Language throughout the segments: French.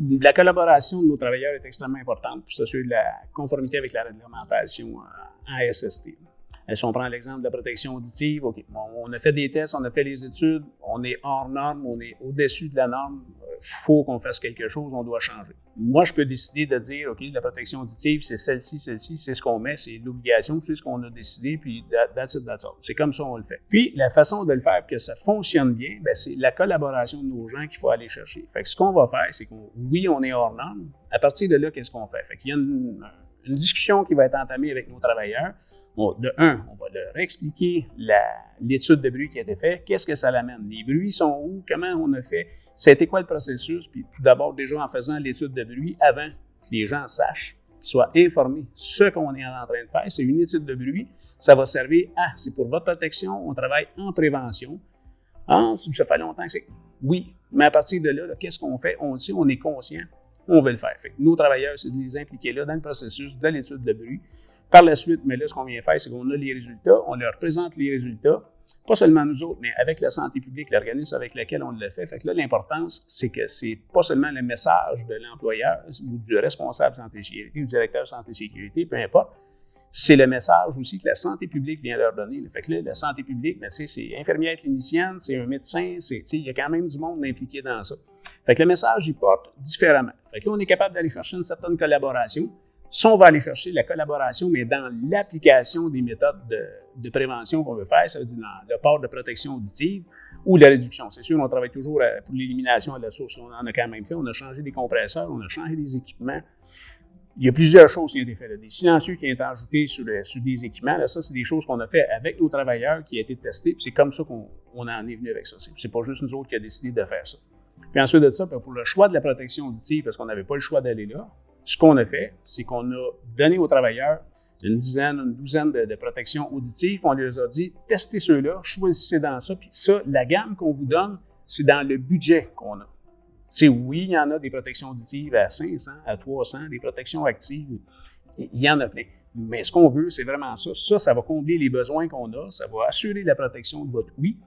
La collaboration de nos travailleurs est extrêmement importante pour s'assurer de la conformité avec la réglementation en SST. Si on prend l'exemple de la protection auditive, OK, on a fait des tests, on a fait les études, on est hors norme, on est au-dessus de la norme, il faut qu'on fasse quelque chose, on doit changer. Moi, je peux décider de dire, OK, la protection auditive, c'est celle-ci, c'est ce qu'on met, c'est l'obligation, c'est ce qu'on a décidé, puis that's it, that's all. C'est comme ça on le fait. Puis, la façon de le faire pour que ça fonctionne bien, bien, c'est la collaboration de nos gens qu'il faut aller chercher. Fait que ce qu'on va faire, c'est oui, on est hors norme. À partir de là, qu'est-ce qu'on fait? Fait qu'il y a une discussion qui va être entamée avec nos travailleurs. De un, on va leur expliquer l'étude de bruit qui a été faite, qu'est-ce que ça l'amène, les bruits sont où, comment on a fait, c'était quoi le processus, puis tout d'abord, déjà en faisant l'étude de bruit, avant que les gens sachent, qu'ils soient informés, ce qu'on est en train de faire, c'est une étude de bruit, ça va servir c'est pour votre protection, on travaille en prévention. Ça fait longtemps que c'est... Oui, mais à partir de là, qu'est-ce qu'on fait? On le sait, on est conscient, on veut le faire. Fait que nos travailleurs, c'est de les impliquer là dans le processus de l'étude de bruit. Par la suite, mais là, ce qu'on vient faire, c'est qu'on a les résultats, on leur présente les résultats, pas seulement nous autres, mais avec la santé publique, l'organisme avec lequel on le fait. Fait que là, l'importance, c'est que c'est pas seulement le message de l'employeur ou du responsable santé-sécurité, du directeur santé-sécurité, peu importe, c'est le message aussi que la santé publique vient leur donner. Fait que là, la santé publique, ben, c'est infirmière clinicienne, c'est un médecin, il y a quand même du monde impliqué dans ça. Fait que le message, il porte différemment. Fait que là, on est capable d'aller chercher une certaine collaboration. Si on va aller chercher la collaboration, mais dans l'application des méthodes de prévention qu'on veut faire, ça veut dire dans le port de protection auditive ou la réduction. C'est sûr, on travaille toujours pour l'élimination à la source. On en a quand même fait. On a changé des compresseurs, on a changé des équipements. Il y a plusieurs choses qui ont été faites. Des silencieux qui ont été ajoutés sur des équipements. Là, ça, c'est des choses qu'on a fait avec nos travailleurs qui ont été testés. Puis c'est comme ça qu'on en est venu avec ça. C'est pas juste nous autres qui avons décidé de faire ça. Puis ensuite de ça, pour le choix de la protection auditive, parce qu'on n'avait pas le choix d'aller là, ce qu'on a fait, c'est qu'on a donné aux travailleurs une douzaine de protections auditives. On leur a dit, testez ceux-là, choisissez dans ça. Puis ça, la gamme qu'on vous donne, c'est dans le budget qu'on a. Oui, il y en a des protections auditives à 500, à 300, des protections actives, il y en a plein. Mais ce qu'on veut, c'est vraiment ça. Ça va combler les besoins qu'on a, ça va assurer la protection de votre ouïe.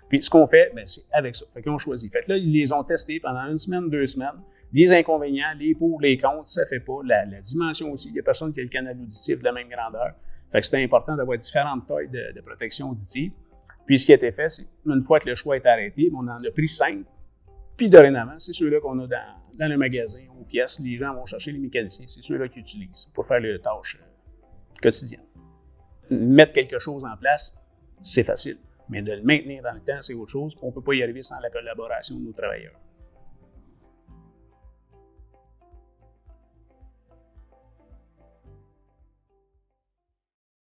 Puis ce qu'on fait, c'est avec ça. Fait qu'ils ont choisi. Fait que là, ils les ont testés pendant 1 semaine, 2 semaines. Les inconvénients, les pour, les contre, ça ne fait pas. La dimension aussi. Il n'y a personne qui a le canal auditif de la même grandeur. Fait que c'était important d'avoir différentes tailles de protection auditive. Puis ce qui a été fait, c'est une fois que le choix est arrêté, on en a pris 5. Puis dorénavant, c'est ceux-là qu'on a dans le magasin, aux pièces. Les gens vont chercher les mécaniciens. C'est ceux-là qu'ils utilisent pour faire les tâches quotidiennes. Mettre quelque chose en place, c'est facile. Mais de le maintenir dans le temps, c'est autre chose. On ne peut pas y arriver sans la collaboration de nos travailleurs.